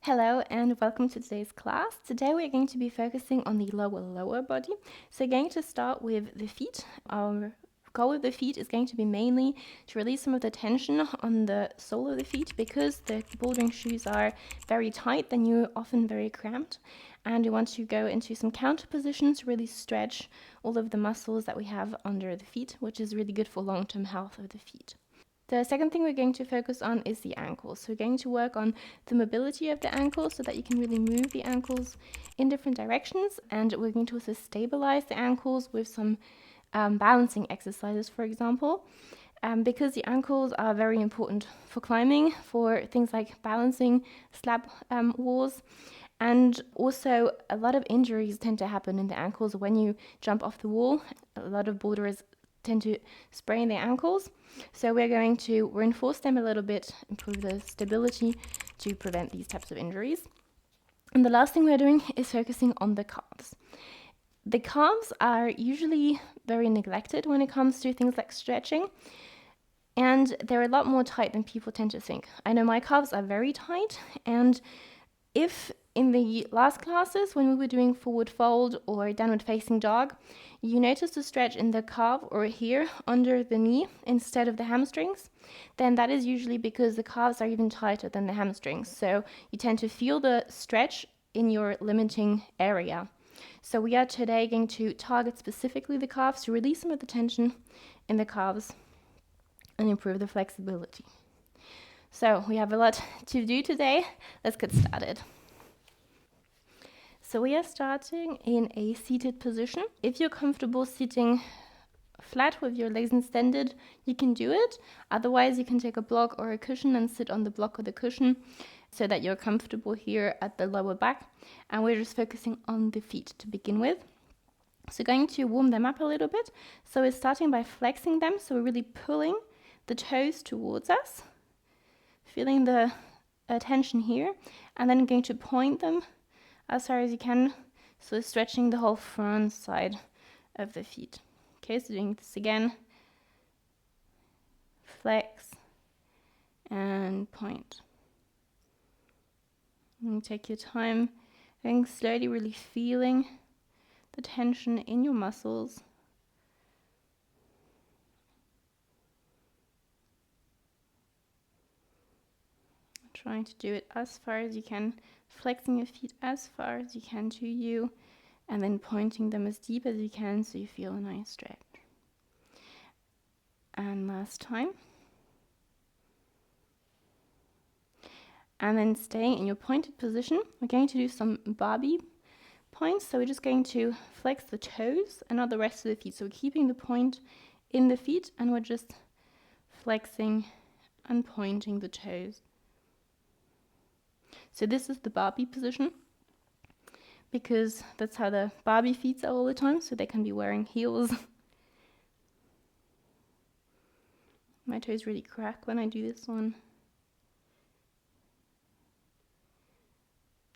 Hello and welcome to today's class. Today we're going to be focusing on the lower body. So we're going to start with the feet. Our goal with the feet is going to be mainly to release some of the tension on the sole of the feet because the bouldering shoes are very tight, then you're often very cramped. And we want to go into some counter positions to really stretch all of the muscles that we have under the feet, which is really good for long-term health of the feet. The second thing we're going to focus on is the ankles. So we're going to work on the mobility of the ankles so that you can really move the ankles in different directions. And we're going to also stabilize the ankles with some balancing exercises, for example, because the ankles are very important for climbing, for things like balancing slab walls. And also, a lot of injuries tend to happen in the ankles when you jump off the wall. A lot of boulderers tend to sprain their ankles. So we're going to reinforce them a little bit, improve the stability to prevent these types of injuries. And the last thing we're doing is focusing on the calves. The calves are usually very neglected when it comes to things like stretching, and they're a lot more tight than people tend to think. I know my calves are very tight, and if in the last classes when we were doing forward fold or downward facing dog, you notice a stretch in the calf or here under the knee instead of the hamstrings, then that is usually because the calves are even tighter than the hamstrings. So you tend to feel the stretch in your limiting area. So we are today going to target specifically the calves to release some of the tension in the calves and improve the flexibility. So we have a lot to do today. Let's get started. So we are starting in a seated position. If you're comfortable sitting flat with your legs extended, you can do it. Otherwise, you can take a block or a cushion and sit on the block or the cushion so that you're comfortable here at the lower back. And we're just focusing on the feet to begin with. So going to warm them up a little bit. So we're starting by flexing them. So we're really pulling the toes towards us, feeling the tension here, and then going to point them as far as you can, so stretching the whole front side of the feet. Okay, so doing this again. Flex and point. And take your time, and slowly really feeling the tension in your muscles. Trying to do it as far as you can, flexing your feet as far as you can to you, and then pointing them as deep as you can so you feel a nice stretch. And last time. And then staying in your pointed position, we're going to do some Barbie points. So we're just going to flex the toes and not the rest of the feet. So we're keeping the point in the feet and we're just flexing and pointing the toes. So this is the Barbie position because that's how the Barbie feet are all the time, so they can be wearing heels. My toes really crack when I do this one.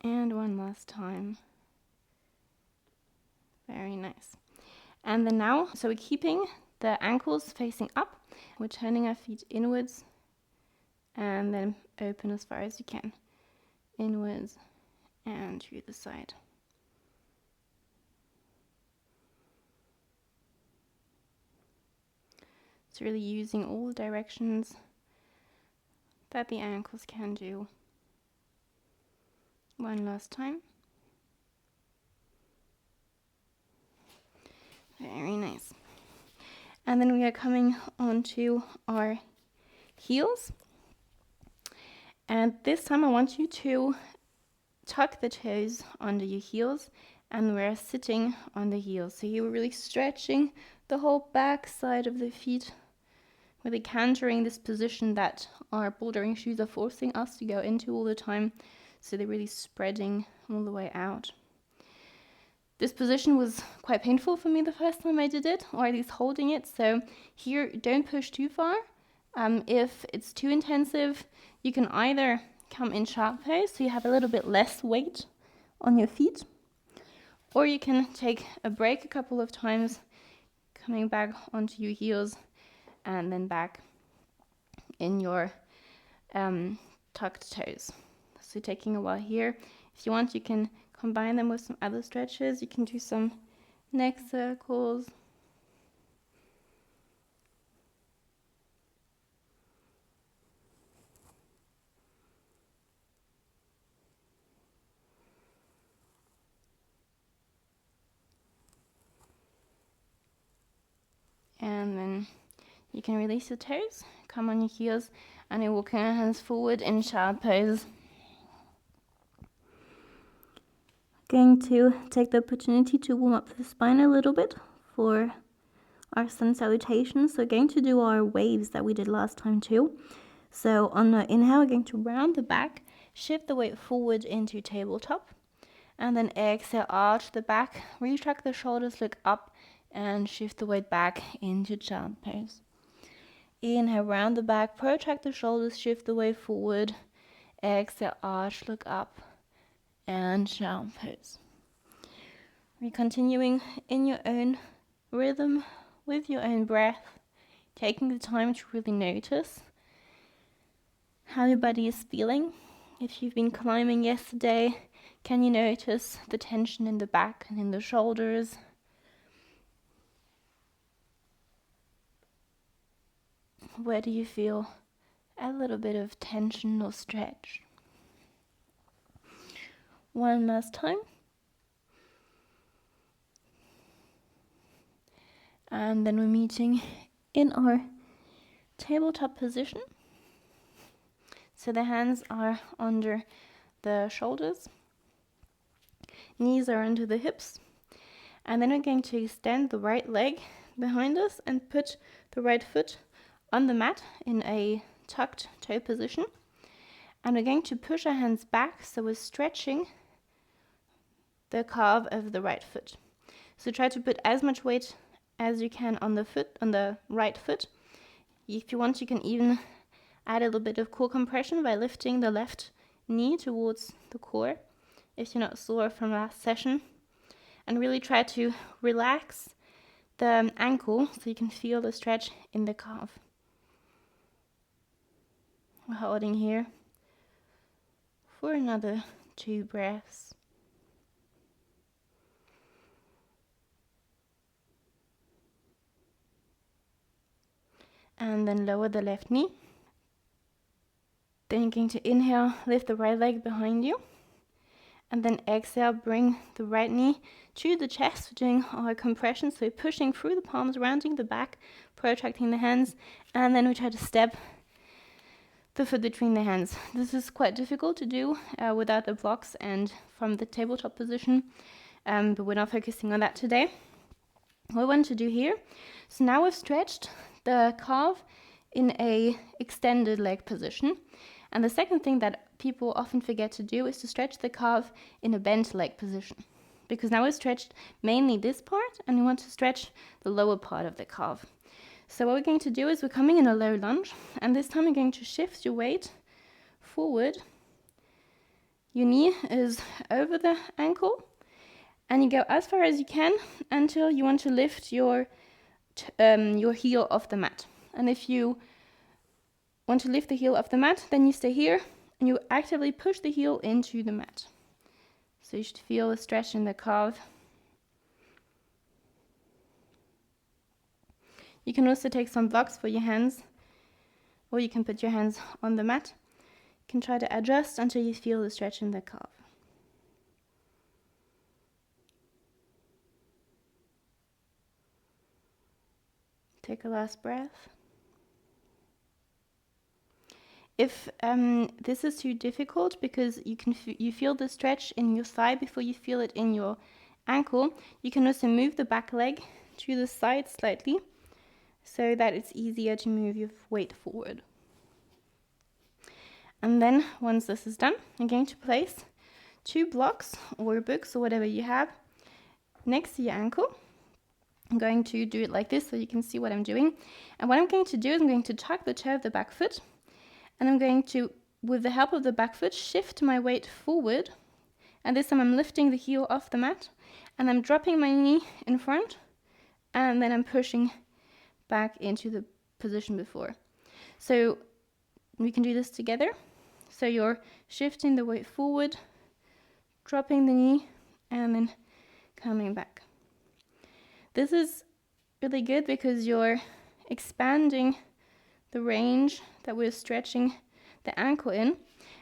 And one last time. Very nice. And then now, so we're keeping the ankles facing up. We're turning our feet inwards and then open as far as you can. Inwards and to the side. So really using all the directions that the ankles can do. One last time. Very nice. And then we are coming onto our heels. And this time I want you to tuck the toes under your heels and we're sitting on the heels. So you're really stretching the whole back side of the feet, really countering this position that our bouldering shoes are forcing us to go into all the time. So they're really spreading all the way out. This position was quite painful for me the first time I did it, or at least holding it. So here, don't push too far. If it's too intensive, you can either come in sharp pose, so you have a little bit less weight on your feet, or you can take a break a couple of times, coming back onto your heels, and then back in your tucked toes. So taking a while here. If you want, you can combine them with some other stretches. You can do some neck circles. And then you can release your toes, come on your heels, and you're walking your hands forward in child pose. Going to take the opportunity to warm up the spine a little bit for our sun salutation. So going to do our waves that we did last time too. So on the inhale, we're going to round the back, shift the weight forward into tabletop, and then exhale, arch the back, retract the shoulders, look up, and shift the weight back into child pose. Inhale, round the back, protract the shoulders, shift the weight forward, exhale, arch, look up, and child pose. We're continuing in your own rhythm, with your own breath, taking the time to really notice how your body is feeling. If you've been climbing yesterday, can you notice the tension in the back and in the shoulders? Where do you feel a little bit of tension or stretch? One last time. And then we're meeting in our tabletop position. So the hands are under the shoulders, knees are under the hips, and then we're going to extend the right leg behind us and put the right foot on the mat in a tucked toe position. And we're going to push our hands back, so we're stretching the calf of the right foot. So try to put as much weight as you can on the right foot. If you want, you can even add a little bit of core compression by lifting the left knee towards the core if you're not sore from last session. And really try to relax the ankle so you can feel the stretch in the calf. We're holding here for another 2 breaths. And then lower the left knee. Then you're going to inhale, lift the right leg behind you. And then exhale, bring the right knee to the chest, doing our compression. So pushing through the palms, rounding the back, protracting the hands. And then we try to step the foot between the hands. This is quite difficult to do without the blocks and from the tabletop position. But we're not focusing on that today. What we want to do here, so now we've stretched the calf in a extended leg position. And the second thing that people often forget to do is to stretch the calf in a bent leg position. Because now we've stretched mainly this part and we want to stretch the lower part of the calf. So what we're going to do is we're coming in a low lunge, and this time you're going to shift your weight forward. Your knee is over the ankle, and you go as far as you can until you want to lift your heel off the mat. And if you want to lift the heel off the mat, then you stay here and you actively push the heel into the mat. So you should feel a stretch in the calf. You can also take some blocks for your hands, or you can put your hands on the mat. You can try to adjust until you feel the stretch in the calf. Take a last breath. If this is too difficult because you feel the stretch in your thigh before you feel it in your ankle, you can also move the back leg to the side slightly so that it's easier to move your weight forward. And then once this is done, I'm going to place 2 blocks or books or whatever you have next to your ankle. I'm going to do it like this so you can see what I'm doing. And what I'm going to do is I'm going to tuck the toe of the back foot, and I'm going to, with the help of the back foot, shift my weight forward. And this time I'm lifting the heel off the mat, and I'm dropping my knee in front, and then I'm pushing back into the position before. So we can do this together. So you're shifting the weight forward, dropping the knee, and then coming back. This is really good because you're expanding the range that we're stretching the ankle in.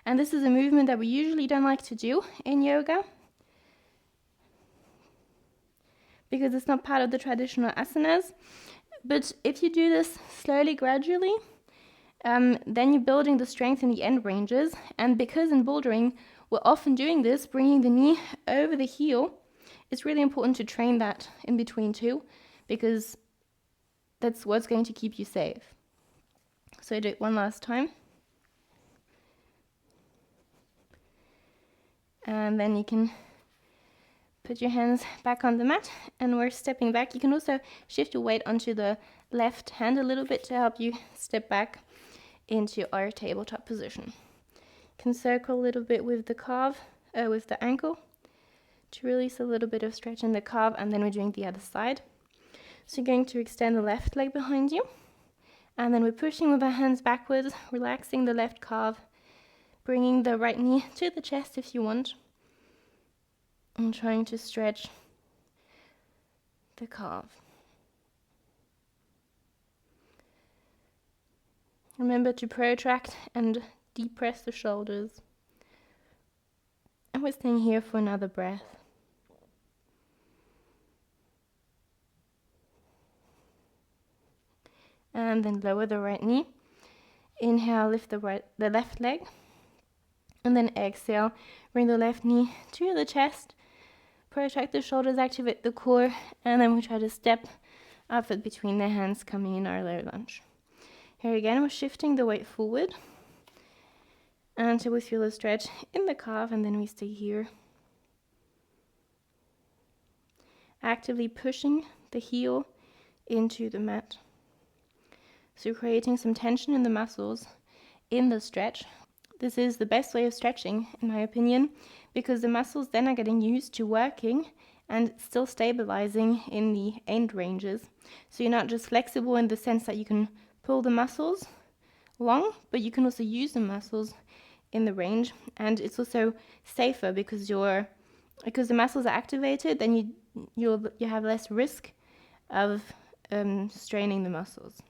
And this is a movement that we usually don't like to do in yoga because it's not part of the traditional asanas. But if you do this slowly, gradually, then you're building the strength in the end ranges. And because in bouldering, we're often doing this, bringing the knee over the heel, it's really important to train that in between too, because that's what's going to keep you safe. So do it one last time. And then you can put your hands back on the mat, and we're stepping back. You can also shift your weight onto the left hand a little bit to help you step back into our tabletop position. You can circle a little bit with the calf, with the ankle, to release a little bit of stretch in the calf, and then we're doing the other side. So you're going to extend the left leg behind you, and then we're pushing with our hands backwards, relaxing the left calf, bringing the right knee to the chest if you want, and trying to stretch the calf. Remember to protract and depress the shoulders. And we're staying here for another breath. And then lower the right knee. Inhale, lift the left leg. And then exhale, bring the left knee to the chest. Protract the shoulders, activate the core. And then we try to step up it between the hands, coming in our low lunge. Here again, we're shifting the weight forward until we feel a stretch in the calf, and then we stay here. Actively pushing the heel into the mat. So creating some tension in the muscles in the stretch. This is the best way of stretching, in my opinion, because the muscles then are getting used to working and still stabilizing in the end ranges. So you're not just flexible in the sense that you can pull the muscles long, but you can also use the muscles in the range. And it's also safer because the muscles are activated, then you have less risk of straining the muscles.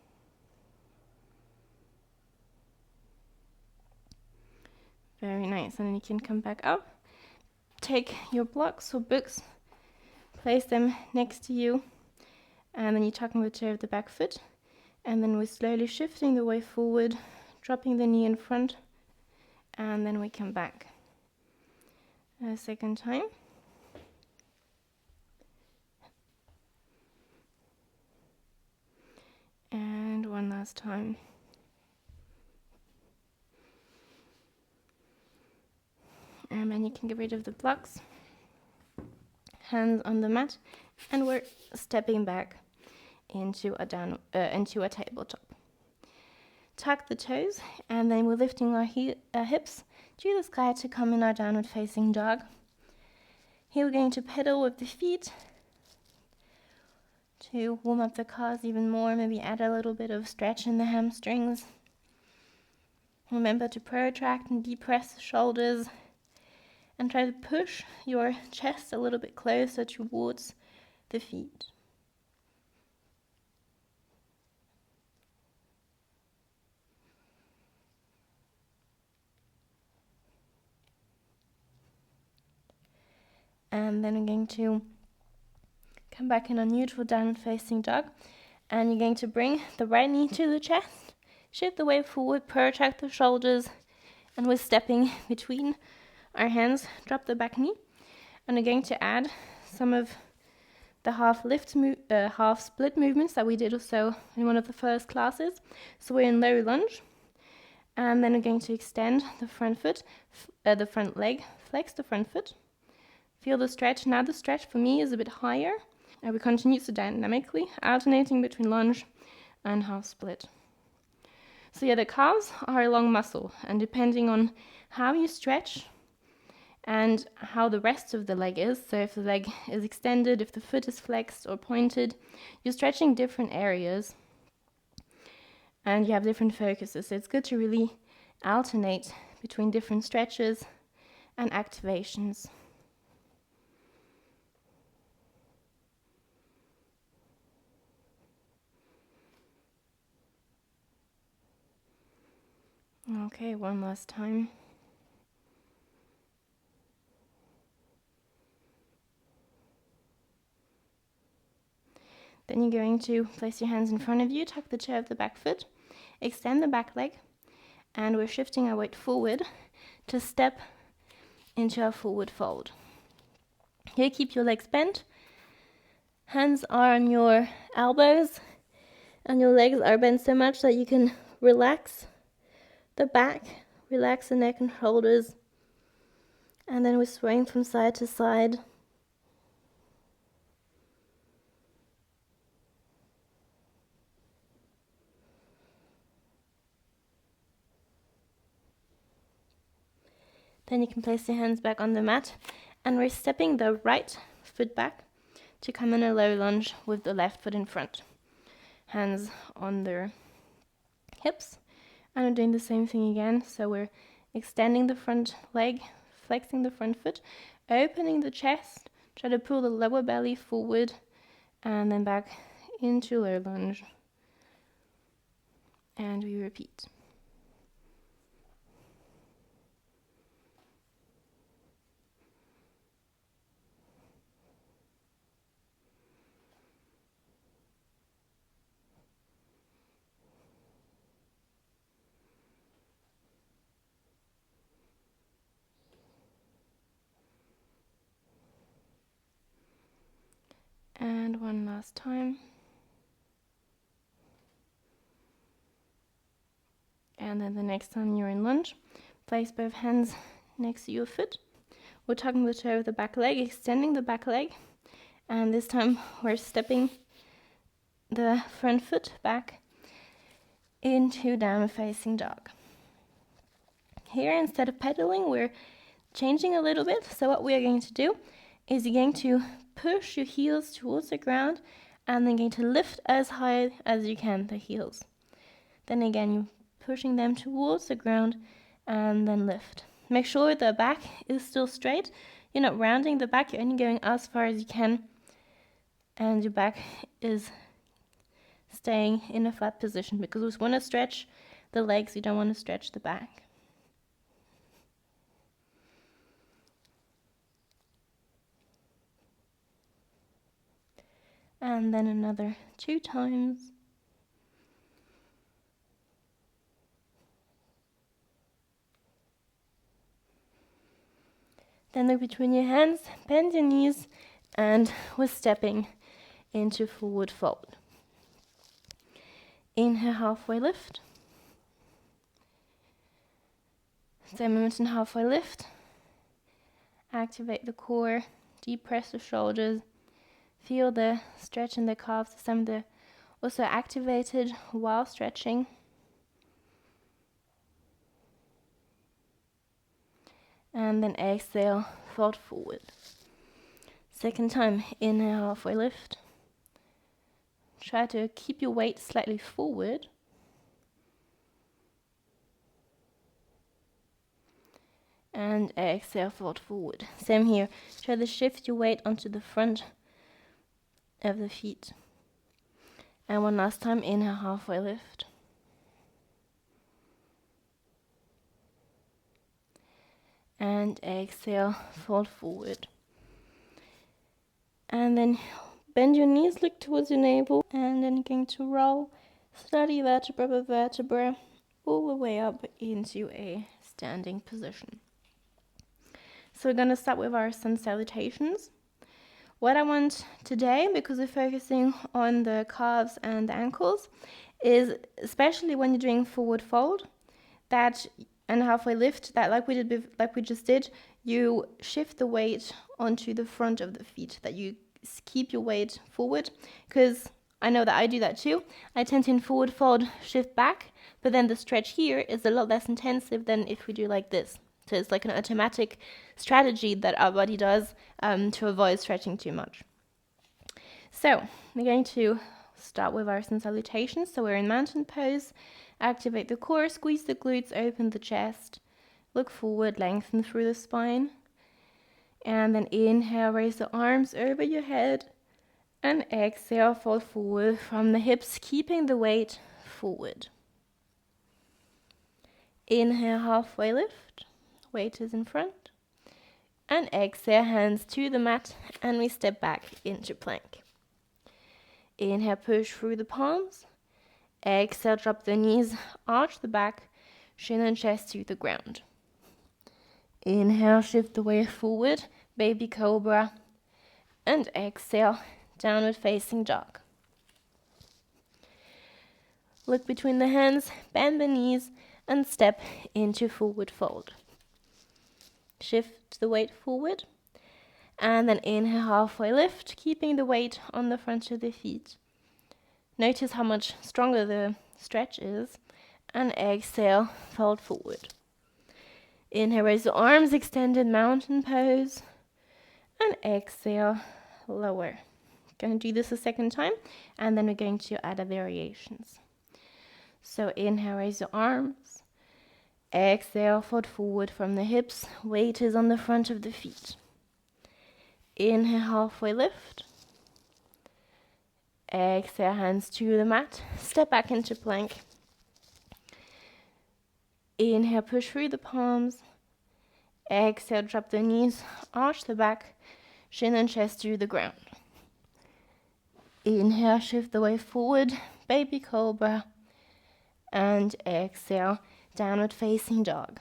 Very nice. And then you can come back up, take your blocks or books, place them next to you, and then you tuck in the toe of the back foot, and then we're slowly shifting the weight forward, dropping the knee in front, and then we come back a second time. And one last time. And then you can get rid of the blocks, hands on the mat, and we're stepping back into a tabletop. Tuck the toes, and then we're lifting our hips to the sky to come in our downward facing dog. Here we're going to pedal with the feet to warm up the calves even more, maybe add a little bit of stretch in the hamstrings. Remember to protract and depress the shoulders, and try to push your chest a little bit closer towards the feet. And then I'm going to come back in a neutral downward facing dog, and you're going to bring the right knee to the chest, shift the weight forward, protract the shoulders, and we're stepping between our hands, drop the back knee, and we're going to add some of the half split movements that we did also in one of the first classes. So we're in low lunge, and then we're going to extend the front foot, the front leg, flex the front foot, feel the stretch. Now the stretch for me is a bit higher, and we continue so dynamically, alternating between lunge and half split. So yeah, the calves are a long muscle, and depending on how you stretch and how the rest of the leg is, so if the leg is extended, if the foot is flexed or pointed, you're stretching different areas and you have different focuses. So it's good to really alternate between different stretches and activations. Okay, one last time. Then you're going to place your hands in front of you, tuck the toe of the back foot, extend the back leg, and we're shifting our weight forward to step into a forward fold. Here, keep your legs bent. Hands are on your elbows, and your legs are bent so much that you can relax the back, relax the neck and shoulders, and then we're swaying from side to side. Then you can place your hands back on the mat, and we're stepping the right foot back to come in a low lunge with the left foot in front. Hands on the hips, and we're doing the same thing again. So we're extending the front leg, flexing the front foot, opening the chest, try to pull the lower belly forward, and then back into low lunge. And we repeat. And one last time. And then the next time you're in lunge, place both hands next to your foot. We're tucking the toe of the back leg, extending the back leg. And this time we're stepping the front foot back into down facing dog. Here, instead of pedaling, we're changing a little bit. So what we are going to do is you're going to push your heels towards the ground and then going to lift as high as you can the heels. Then again, you're pushing them towards the ground and then lift. Make sure the back is still straight. You're not rounding the back, you're only going as far as you can, and your back is staying in a flat position because we want to stretch the legs, you don't want to stretch the back. And then another 2 times. Then look between your hands, bend your knees, and we're stepping into forward fold. Inhale, halfway lift. Same moment in halfway lift. Activate the core, deep press the shoulders. Feel the stretch in the calves, some of the also activated while stretching. And then exhale, fold forward. Second time, inhale, halfway lift. Try to keep your weight slightly forward. And exhale, fold forward. Same here. Try to shift your weight onto the front of the feet. And one last time, inhale, halfway lift. And exhale, fold forward. And then bend your knees, look towards your navel, and then you're going to roll slowly vertebra by vertebra all the way up into a standing position. So we're going to start with our sun salutations. What I want today, because we're focusing on the calves and the ankles, is especially when you're doing forward fold, that and halfway lift, that like we just did, you shift the weight onto the front of the feet, that you keep your weight forward, because I know that I do that too. I tend to in forward fold shift back, but then the stretch here is a lot less intensive than if we do like this. So it's like an automatic strategy that our body does to avoid stretching too much. So we're going to start with our sun salutations. So we're in mountain pose. Activate the core, squeeze the glutes, open the chest, Look forward, lengthen through the spine. And then inhale, raise the arms over your head. And exhale, fold forward from the hips, keeping the weight forward. Inhale, halfway lift. Weight is in front. And exhale, hands to the mat, and we step back into plank. Inhale, push through the palms. Exhale, drop the knees, arch the back, shin and chest to the ground. Inhale, shift the weight forward, baby cobra. And exhale, downward facing dog. Look between the hands, bend the knees, and step into forward fold. Shift the weight forward, and then inhale, halfway lift, keeping the weight on the front of the feet. Notice how much stronger the stretch is, and exhale, fold forward. Inhale, raise the arms, extended mountain pose, and exhale, lower. Going to do this a second time, and then we're going to add our variations. So inhale, raise your arms. Exhale, fold forward from the hips. Weight is on the front of the feet. Inhale, halfway lift. Exhale, hands to the mat. Step back into plank. Inhale, push through the palms. Exhale, drop the knees, arch the back, shin and chest to the ground. Inhale, shift the weight forward, baby cobra. And exhale, downward facing dog.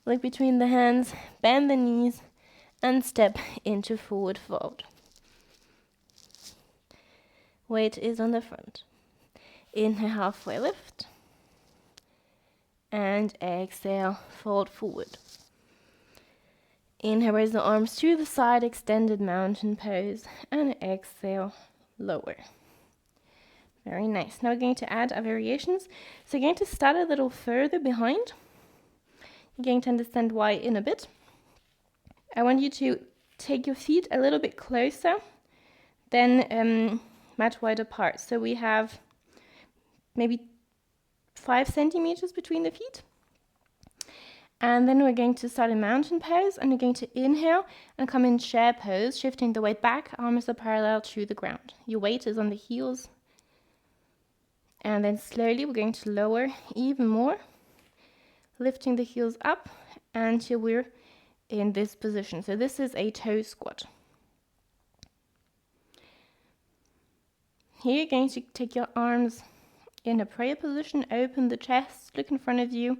Look between the hands, bend the knees, and step into forward fold. Weight is on the front. Inhale, halfway lift. And exhale, fold forward. Inhale, raise the arms to the side, extended mountain pose, and exhale, lower. Very nice. Now we're going to add our variations. So you're going to start a little further behind. You're going to understand why in a bit. I want you to take your feet a little bit closer than mat wide apart. So we have maybe 5 centimeters between the feet. And then we're going to start in mountain pose, and we're going to inhale and come in chair pose, shifting the weight back, arms are parallel to the ground. Your weight is on the heels. And then slowly we're going to lower even more, lifting the heels up until we're in this position. So this is a toe squat. Here you're going to take your arms in a prayer position, open the chest, look in front of you.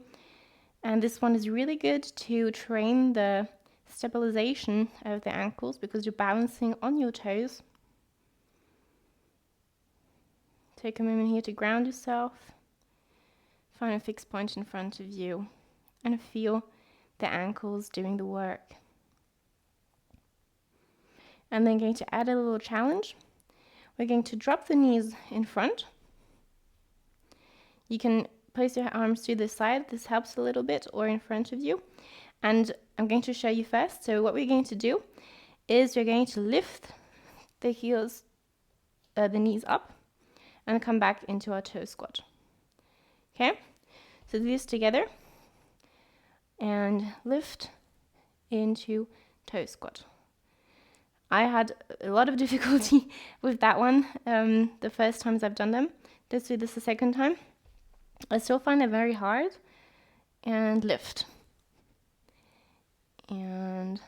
And this one is really good to train the stabilization of the ankles because you're balancing on your toes. Take a moment here to ground yourself. Find a fixed point in front of you and feel the ankles doing the work. And then going to add a little challenge. We're going to drop the knees in front. You can place your arms to the side, this helps a little bit, or in front of you. And I'm going to show you first. So what we're going to do is we're going to lift the heels, the knees up and come back into our toe squat. Okay, so do this together and lift into toe squat. I had a lot of difficulty with that one the first times I've done them. Let's do this a second time. I still find it very hard. And lift. And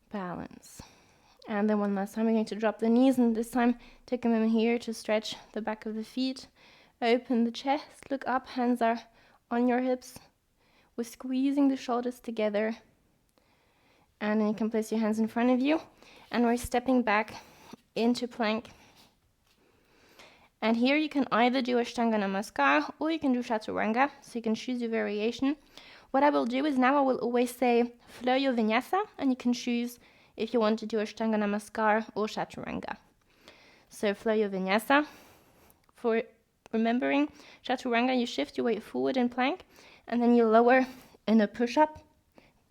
balance. And then one last time, we're going to drop the knees, and this time take a moment here to stretch the back of the feet. Open the chest, look up, hands are on your hips. We're squeezing the shoulders together. And then you can place your hands in front of you. And we're stepping back into plank. And here you can either do Ashtanga Namaskar or you can do Chaturanga, so you can choose your variation. What I will do is now I will always say flow your vinyasa, and you can choose if you want to do Ashtanga Namaskar or Chaturanga. So flow your vinyasa. For remembering, Chaturanga, you shift your weight forward in plank, and then you lower in a push-up.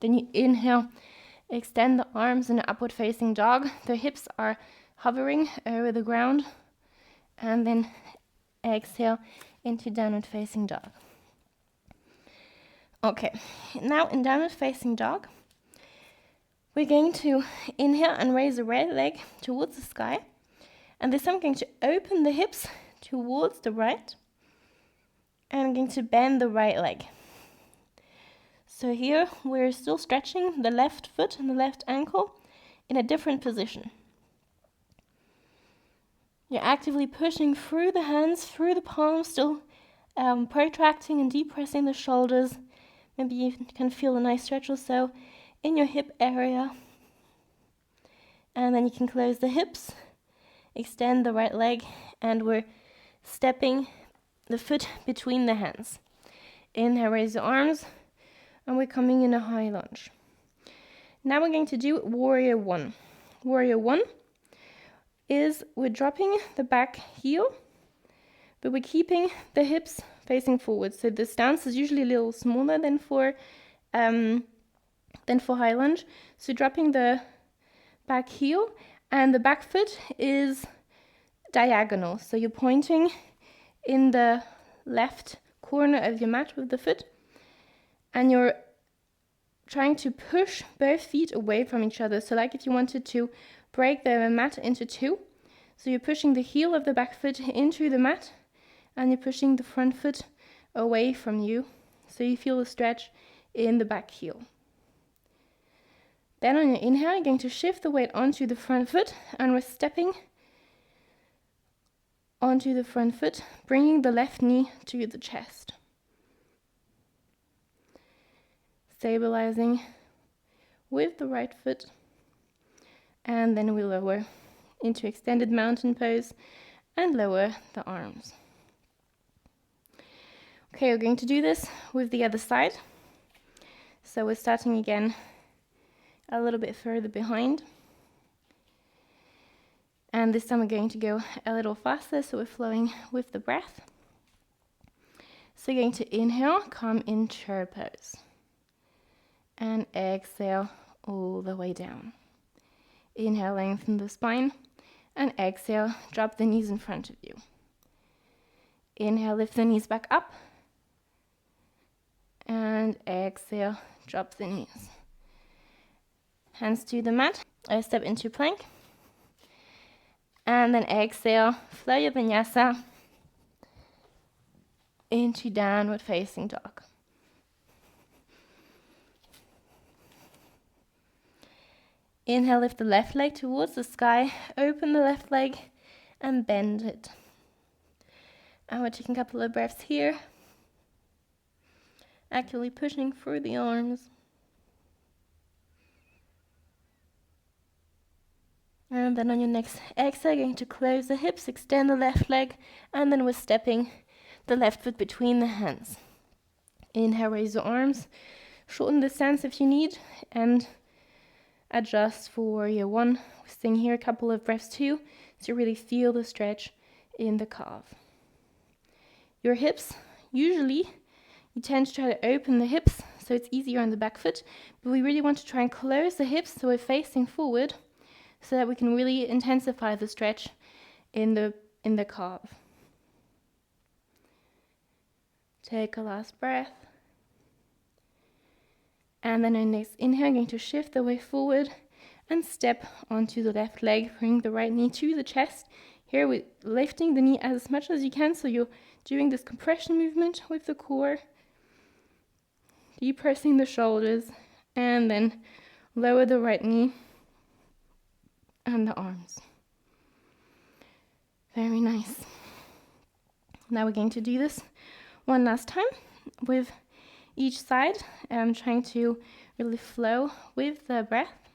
Then you inhale, extend the arms in an upward facing dog. The hips are hovering over the ground. And then exhale into downward facing dog. Okay, now in downward facing dog, we're going to inhale and raise the right leg towards the sky. And this time I'm going to open the hips towards the right. And I'm going to bend the right leg. So here we're still stretching the left foot and the left ankle in a different position. You're actively pushing through the hands, through the palms, still protracting and depressing the shoulders. Maybe you can feel a nice stretch or so in your hip area. And then you can close the hips, extend the right leg, and we're stepping the foot between the hands. Inhale, raise the arms, and we're coming in a high lunge. Now we're going to do warrior one. Warrior one is we're dropping the back heel, but we're keeping the hips facing forward. So the stance is usually a little smaller than for high lunge. So dropping the back heel, and the back foot is diagonal. So you're pointing in the left corner of your mat with the foot, and you're trying to push both feet away from each other. So like if you wanted to break the mat into two, so you're pushing the heel of the back foot into the mat, and you're pushing the front foot away from you, so you feel a stretch in the back heel. Then on your inhale, you're going to shift the weight onto the front foot, and we're stepping onto the front foot, bringing the left knee to the chest. Stabilizing with the right foot, and then we lower into extended mountain pose and lower the arms. Okay, we're going to do this with the other side. So we're starting again a little bit further behind. And this time we're going to go a little faster, so we're flowing with the breath. So you're going to inhale, come in chair pose. And exhale all the way down. Inhale, lengthen the spine. And exhale, drop the knees in front of you. Inhale, lift the knees back up. And exhale, drop the knees. Hands to the mat. Step into plank. And then exhale, flow your vinyasa into downward facing dog. Inhale, lift the left leg towards the sky, open the left leg and bend it. And we're taking a couple of breaths here, actively pushing through the arms. And then on your next exhale, you're going to close the hips, extend the left leg, and then we're stepping the left foot between the hands. Inhale, raise the arms, shorten the stance if you need, and adjust for warrior one. We're staying here a couple of breaths too, to really feel the stretch in the calf. Your hips, usually you tend to try to open the hips so it's easier on the back foot, but we really want to try and close the hips so we're facing forward so that we can really intensify the stretch in the calf. Take a last breath. And then on next inhale, I'm going to shift the weight forward and step onto the left leg. Bring the right knee to the chest. Here we're lifting the knee as much as you can, so you're doing this compression movement with the core. Depressing the shoulders, and then lower the right knee and the arms. Very nice. Now we're going to do this one last time with each side. I'm trying to really flow with the breath.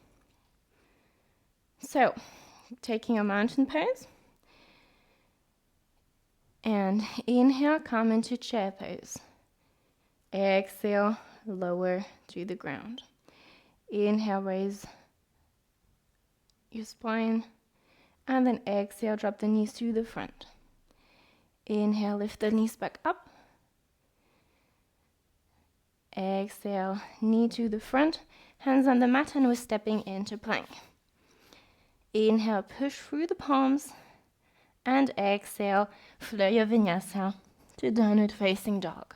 So, taking a mountain pose. And inhale, come into chair pose. Exhale, lower to the ground. Inhale, raise your spine. And then exhale, drop the knees to the front. Inhale, lift the knees back up. Exhale, knee to the front, hands on the mat, and we're stepping into plank. Inhale, push through the palms, and exhale, flow your vinyasa to downward facing dog.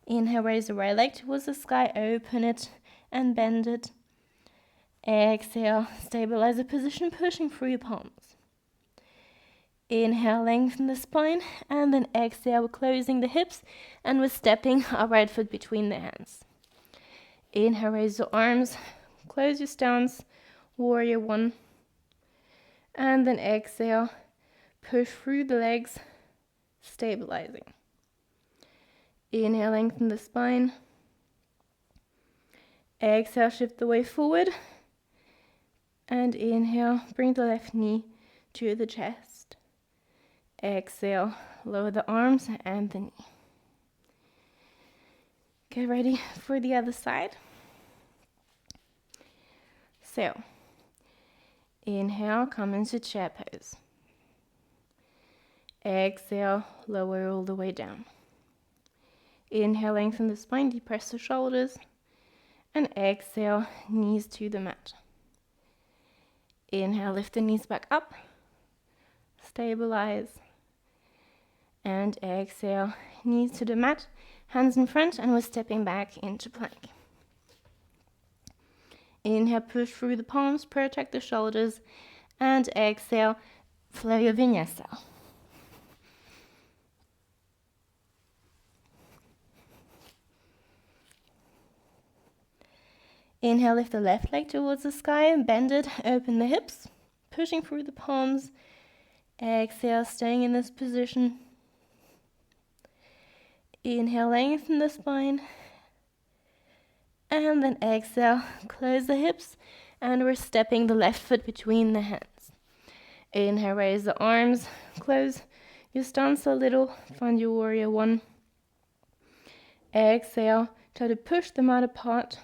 Inhale, raise the right leg towards the sky, open it and bend it. Exhale, stabilize the position, pushing through your palms. Inhale, lengthen the spine, and then exhale, we're closing the hips, and we're stepping our right foot between the hands. Inhale, raise the arms, close your stance, warrior one. And then exhale, push through the legs, stabilizing. Inhale, lengthen the spine. Exhale, shift the weight forward. And inhale, bring the left knee to the chest. Exhale, lower the arms and the knee. Get ready for the other side. So, inhale, come into chair pose. Exhale, lower all the way down. Inhale, lengthen the spine, depress the shoulders, and exhale, knees to the mat. Inhale, lift the knees back up, stabilize, and exhale, knees to the mat, hands in front, and we're stepping back into plank. Inhale, push through the palms, protect the shoulders, and exhale, flow your vinyasa. Inhale, lift the left leg towards the sky, bend it, open the hips, pushing through the palms. Exhale, staying in this position. Inhale, lengthen the spine. And then exhale, close the hips, and we're stepping the left foot between the hands. Inhale, raise the arms, close your stance a little, find your warrior one. Exhale, try to push them out apart.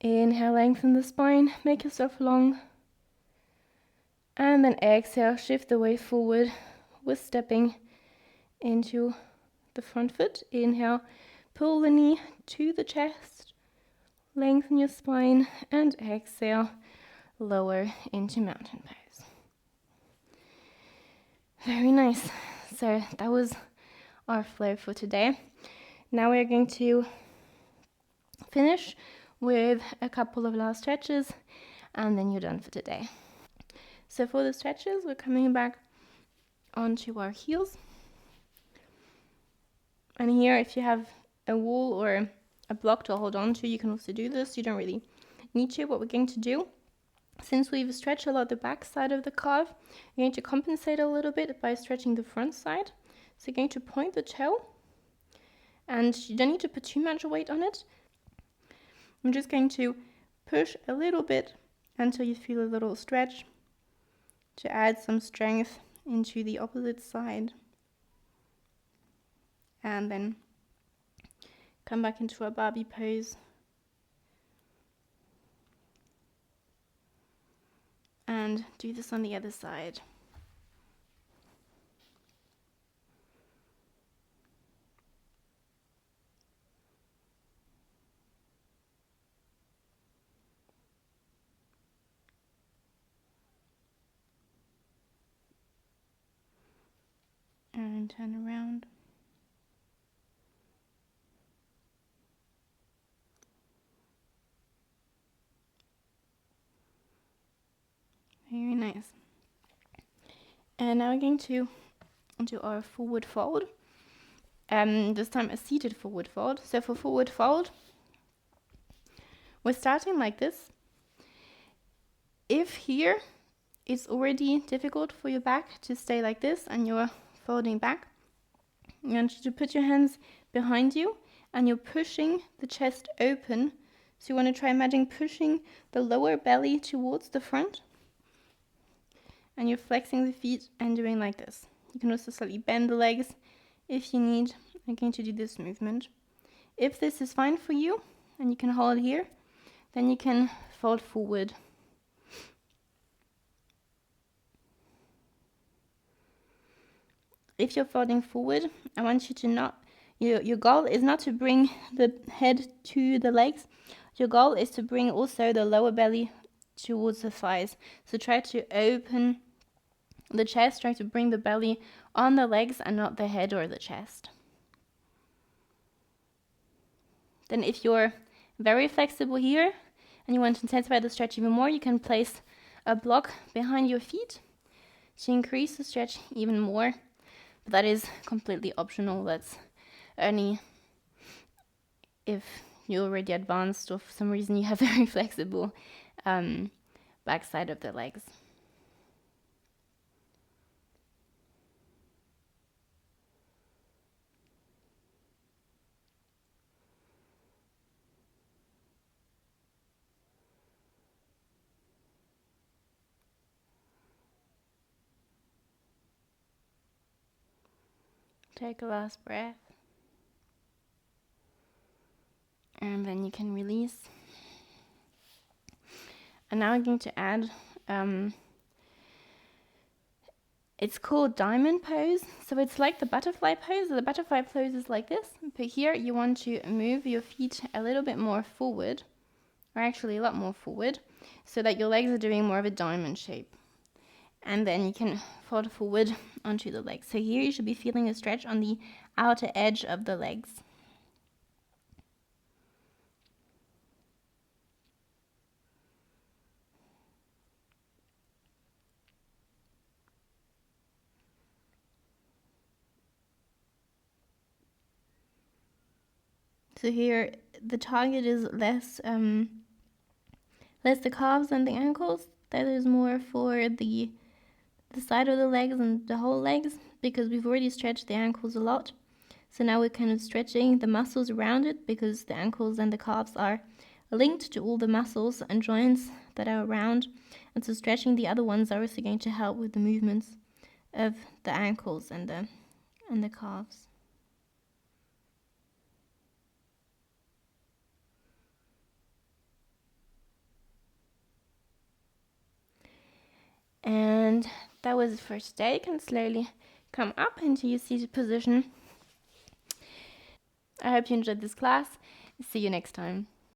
Inhale, lengthen the spine, make yourself long. And then exhale, shift the weight forward. We're stepping into the front foot. Inhale, pull the knee to the chest, lengthen your spine, and exhale, lower into mountain pose. Very nice. So that was our flow for today. Now we're going to finish with a couple of last stretches, and then you're done for today. So for the stretches, we're coming back onto our heels. And here, if you have a wall or a block to hold on to, you can also do this. You don't really need to. What we're going to do, since we've stretched a lot the back side of the calf, you're going to compensate a little bit by stretching the front side. So you're going to point the toe, and you don't need to put too much weight on it. I'm just going to push a little bit until you feel a little stretch to add some strength into the opposite side. And then come back into a Barbie pose. And do this on the other side. And turn around. Very nice. And now we're going to do our forward fold. This time a seated forward fold. So for forward fold, we're starting like this. If here it's already difficult for your back to stay like this and you're folding back, I want you to put your hands behind you and you're pushing the chest open. So you want to try imagine pushing the lower belly towards the front. And you're flexing the feet and doing like this. You can also slightly bend the legs if you need. I'm going to do this movement. If this is fine for you and you can hold here, then you can fold forward. If you're folding forward, I want you to not, your goal is not to bring the head to the legs. Your goal is to bring also the lower belly towards the thighs. So try to open the chest, try to bring the belly on the legs and not the head or the chest. Then if you're very flexible here and you want to intensify the stretch even more, you can place a block behind your feet to increase the stretch even more. But that is completely optional. That's only if you're already advanced or for some reason you have very flexible backside of the legs. Take a last breath. And then you can release. And now I'm going to add, it's called diamond pose. So it's like the butterfly pose. The butterfly pose is like this. But here you want to move your feet a little bit more forward, or actually a lot more forward, so that your legs are doing more of a diamond shape. And then you can fold forward onto the legs. So here you should be feeling a stretch on the outer edge of the legs. So here the target is less the calves and the ankles. That is more for the side of the legs and the whole legs, because we've already stretched the ankles a lot. So now we're kind of stretching the muscles around it, because the ankles and the calves are linked to all the muscles and joints that are around. And so stretching the other ones are also going to help with the movements of the ankles and the calves. And that was the first day. You can slowly come up into your seated position. I hope you enjoyed this class. See you next time.